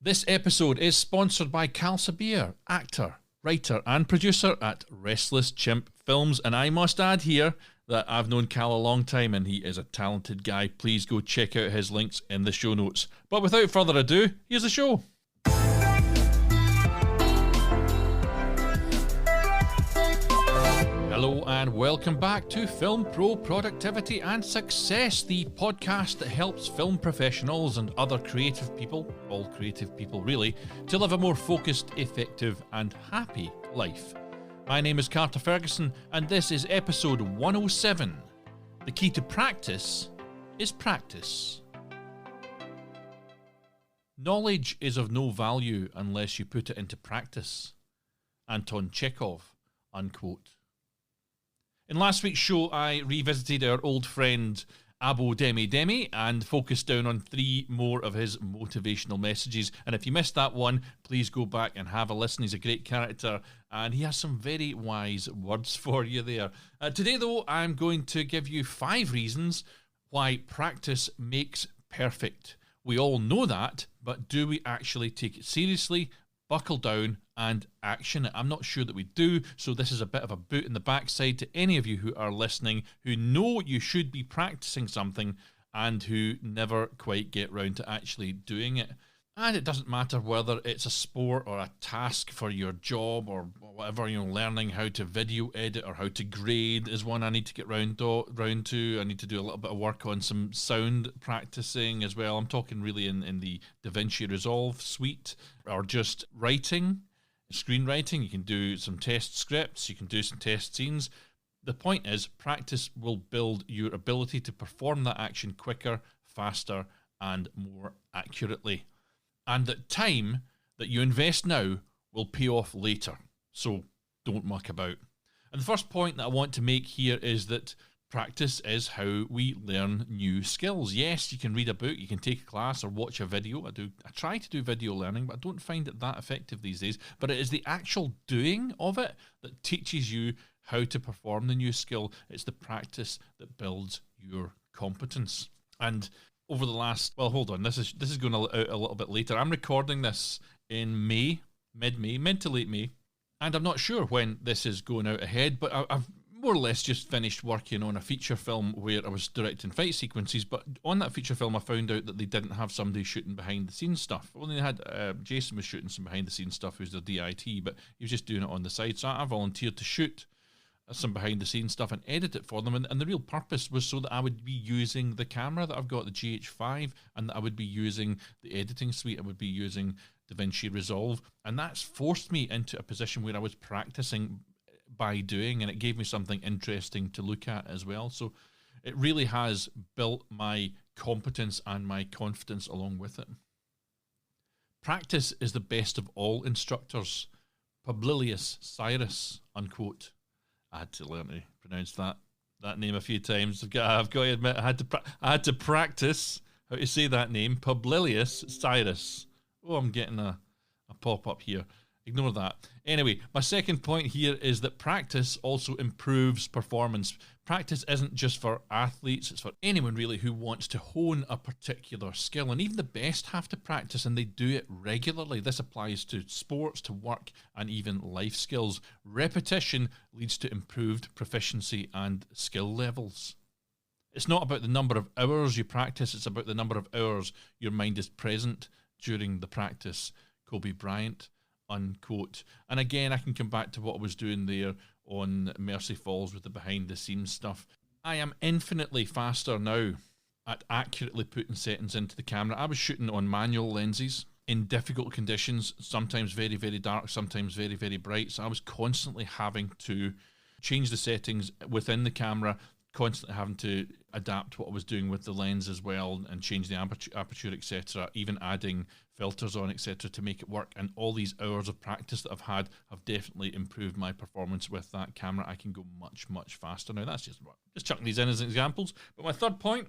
This episode is sponsored by Cal Sabir, actor, writer and producer at Restless Chimp Films. And I must add here that I've known Cal a long time and he is a talented guy. Please go check out his links in the show notes. But without further ado, here's the show. Hello and welcome back to Film Pro Productivity and Success, the podcast that helps film professionals and other creative people, all creative people really, to live a more focused, effective and happy life. My name is Carter Ferguson and this is episode 107. The key to practice is practice. Knowledge is of no value unless you put it into practice. Anton Chekhov, unquote. In last week's show, I revisited our old friend Abo Demi Demi and focused down on 3 more of his motivational messages. And if you missed that one, please go back and have a listen. He's a great character and he has some very wise words for you there. Today, though, I'm going to give you 5 reasons why practice makes perfect. We all know that, but do we actually take it seriously, buckle down and action it? I'm not sure that we do, so this is a bit of a boot in the backside to any of you who are listening who know you should be practicing something and who never quite get round to actually doing it. And it doesn't matter whether it's a sport or a task for your job or whatever, learning how to video edit or how to grade is one I need to get round to. I need to do a little bit of work on some sound practicing as well. I'm talking really in the DaVinci Resolve suite, or just writing, screenwriting. You can do some test scripts, you can do some test scenes. The point is, practice will build your ability to perform that action quicker, faster, and more accurately. And that time that you invest now will pay off later. So don't muck about. And the first point that I want to make here is that practice is how we learn new skills. Yes, you can read a book, you can take a class or watch a video. I try to do video learning, but I don't find it that effective these days. But it is the actual doing of it that teaches you how to perform the new skill. It's the practice that builds your competence. And over the last, this is going out a little bit later. I'm recording this in May, mid to late May, and I'm not sure when this is going out ahead, but I've more or less just finished working on a feature film where I was directing fight sequences, but on that feature film I found out that they didn't have somebody shooting behind the scenes stuff. Well, they had, Jason was shooting some behind the scenes stuff, who's their DIT, but he was just doing it on the side, so I volunteered to shoot some behind the scenes stuff and edit it for them, and the real purpose was so that I would be using the camera that I've got, the GH5, and that I would be using the editing suite. I would be using DaVinci Resolve, and that's forced me into a position where I was practicing by doing, and it gave me something interesting to look at as well. So it really has built my competence and my confidence along with it. Practice is the best of all instructors. Publilius Syrus, unquote. I had to learn to pronounce that name a few times. I've got to admit, I had to practice how to say that name. Publilius Syrus. Oh, I'm getting a pop-up here. Ignore that. Anyway, my second point here is that practice also improves performance. Practice isn't just for athletes, it's for anyone really who wants to hone a particular skill. And even the best have to practice, and they do it regularly. This applies to sports, to work, and even life skills. Repetition leads to improved proficiency and skill levels. It's not about the number of hours you practice, it's about the number of hours your mind is present during the practice. Kobe Bryant, unquote. And again, I can come back to what I was doing there on Mercy Falls with the behind the scenes stuff. I am infinitely faster now at accurately putting settings into the camera. I was shooting on manual lenses in difficult conditions, sometimes very, very dark, sometimes very, very bright. So I was constantly having to change the settings within the camera, constantly having to adapt what I was doing with the lens as well and change the aperture, etc., even adding filters on, etc., to make it work. And all these hours of practice that I've had have definitely improved my performance with that camera. I can go much, much faster now. That's just chucking these in as examples. But my third point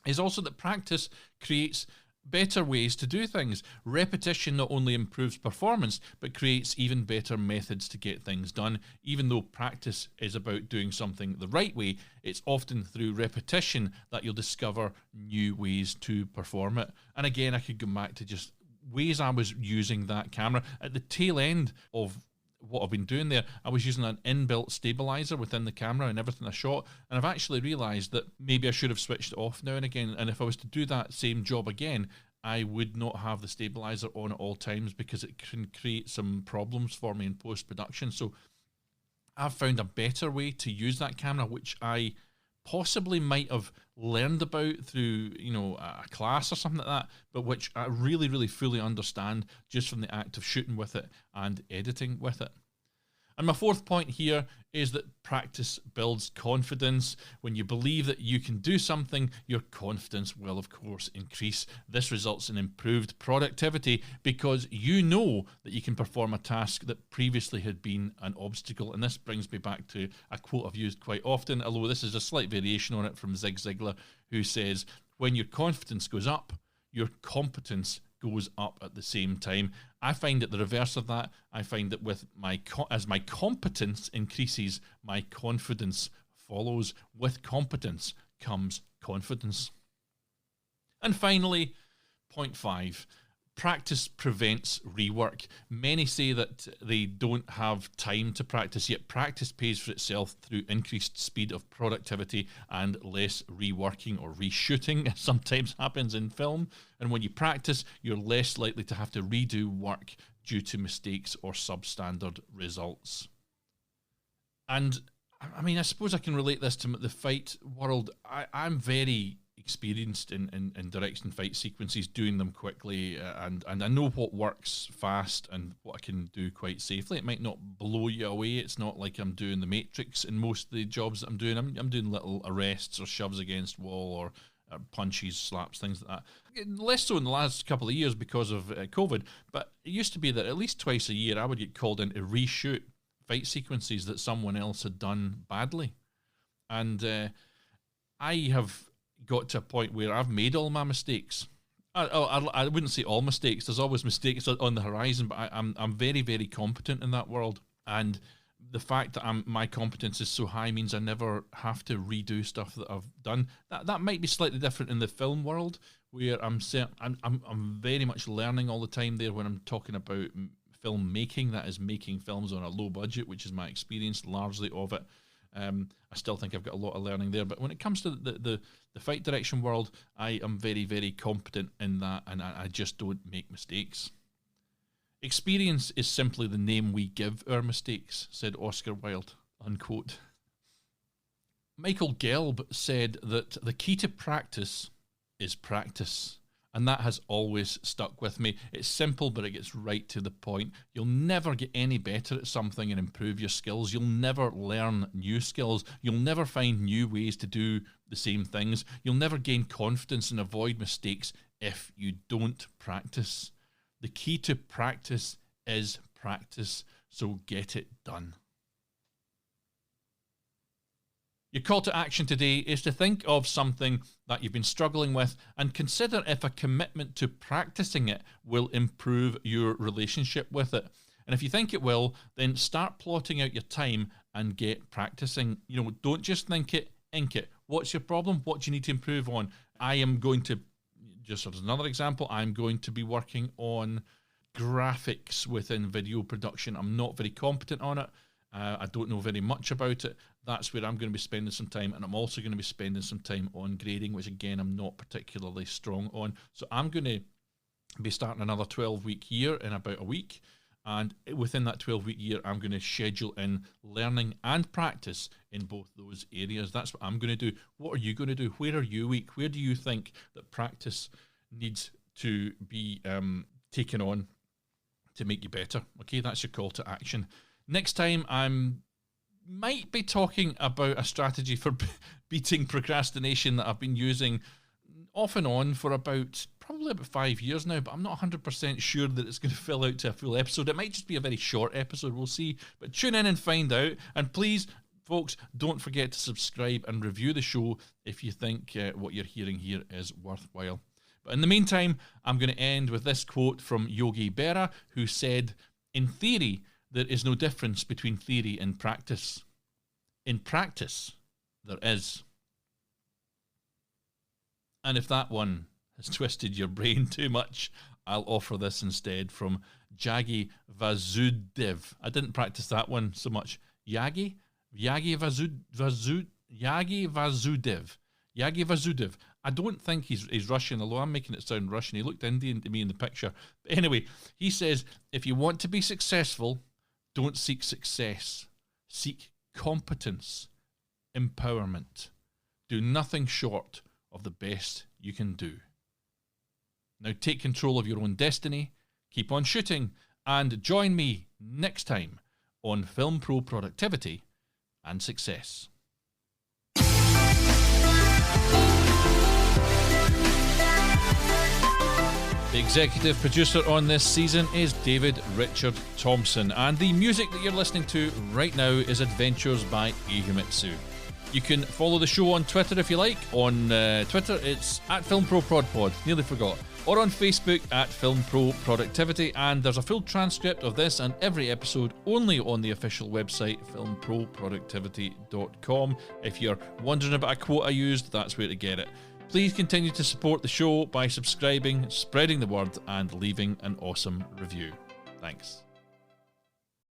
is also that practice creates better ways to do things. Repetition not only improves performance, but creates even better methods to get things done. Even though practice is about doing something the right way, it's often through repetition that you'll discover new ways to perform it. And again, I could go back to just ways I was using that camera. At the tail end of what I've been doing there, I was using an inbuilt stabilizer within the camera and everything I shot, and I've actually realised that maybe I should have switched it off now and again, and if I was to do that same job again, I would not have the stabilizer on at all times, because it can create some problems for me in post-production. So I've found a better way to use that camera, which I possibly might have learned about through, you know, a class or something like that, but which I really, really fully understand just from the act of shooting with it and editing with it. And my fourth point here is that practice builds confidence. When you believe that you can do something, your confidence will, of course, increase. This results in improved productivity because you know that you can perform a task that previously had been an obstacle. And this brings me back to a quote I've used quite often, although this is a slight variation on it, from Zig Ziglar, who says, when your confidence goes up, your competence goes up at the same time. I find it the reverse of that. I find that with as my competence increases, my confidence follows. With competence comes confidence. And finally, point 5. Practice prevents rework. Many say that they don't have time to practice, yet practice pays for itself through increased speed of productivity and less reworking or reshooting. Sometimes happens in film. And when you practice, you're less likely to have to redo work due to mistakes or substandard results. And I mean, I suppose I can relate this to the fight world. I'm very experienced in directing fight sequences, doing them quickly, and I know what works fast and what I can do quite safely. It might not blow you away. It's not like I'm doing the Matrix in most of the jobs that I'm doing. I'm doing little arrests or shoves against wall or punches, slaps, things like that. Less so in the last couple of years because of COVID, but it used to be that at least twice a year I would get called in to reshoot fight sequences that someone else had done badly. And I have got to a point where I've made all my mistakes. I wouldn't say all mistakes. There's always mistakes on the horizon, but I'm very, very competent in that world. And the fact that my competence is so high means I never have to redo stuff that I've done. That might be slightly different in the film world, where I'm very much learning all the time there when I'm talking about filmmaking. That is making films on a low budget, which is my experience largely of it. I still think I've got a lot of learning there, but when it comes to the fight direction world, I am very, very competent in that, and I just don't make mistakes. Experience is simply the name we give our mistakes, said Oscar Wilde, unquote. Michael Gelb said that the key to practice is practice. And that has always stuck with me. It's simple, but it gets right to the point. You'll never get any better at something and improve your skills. You'll never learn new skills. You'll never find new ways to do the same things. You'll never gain confidence and avoid mistakes if you don't practice. The key to practice is practice, so get it done. Your call to action today is to think of something that you've been struggling with and consider if a commitment to practicing it will improve your relationship with it. And if you think it will, then start plotting out your time and get practicing. You know, don't just think it, ink it. What's your problem? What do you need to improve on? I am going to, just as another example, I'm going to be working on graphics within video production. I'm not very competent on it. I don't know very much about it. That's where I'm going to be spending some time, and I'm also going to be spending some time on grading, which again I'm not particularly strong on. So I'm going to be starting another 12-week year in about a week, and within that 12-week year I'm going to schedule in learning and practice in both those areas. That's what I'm going to do. What are you going to do? Where are you weak? Where do you think that practice needs to be taken on to make you better? Okay, that's your call to action. Next time, I might be talking about a strategy for beating procrastination that I've been using off and on for probably about 5 years now, but I'm not 100% sure that it's going to fill out to a full episode. It might just be a very short episode, we'll see. But tune in and find out. And please, folks, don't forget to subscribe and review the show if you think what you're hearing here is worthwhile. But in the meantime, I'm going to end with this quote from Yogi Berra, who said, "In theory, there is no difference between theory and practice. In practice, there is." And if that one has twisted your brain too much, I'll offer this instead from Jaggi Vasudev. I didn't practice that one so much. Jaggi Vasudev. Jaggi Vasudev. I don't think he's Russian, although I'm making it sound Russian. He looked Indian to me in the picture. But anyway, he says, if you want to be successful, don't seek success. Seek competence, empowerment. Do nothing short of the best you can do. Now take control of your own destiny, keep on shooting, and join me next time on Film Pro Productivity and Success. The executive producer on this season is David Richard Thompson, and the music that you're listening to right now is Adventures by Ihimitsu. You can follow the show on Twitter if you like. On Twitter, it's at FilmProProdPod, nearly forgot. Or on Facebook at Film Pro Productivity, and there's a full transcript of this and every episode only on the official website, filmproproductivity.com. If you're wondering about a quote I used, that's where to get it. Please continue to support the show by subscribing, spreading the word, and leaving an awesome review. Thanks.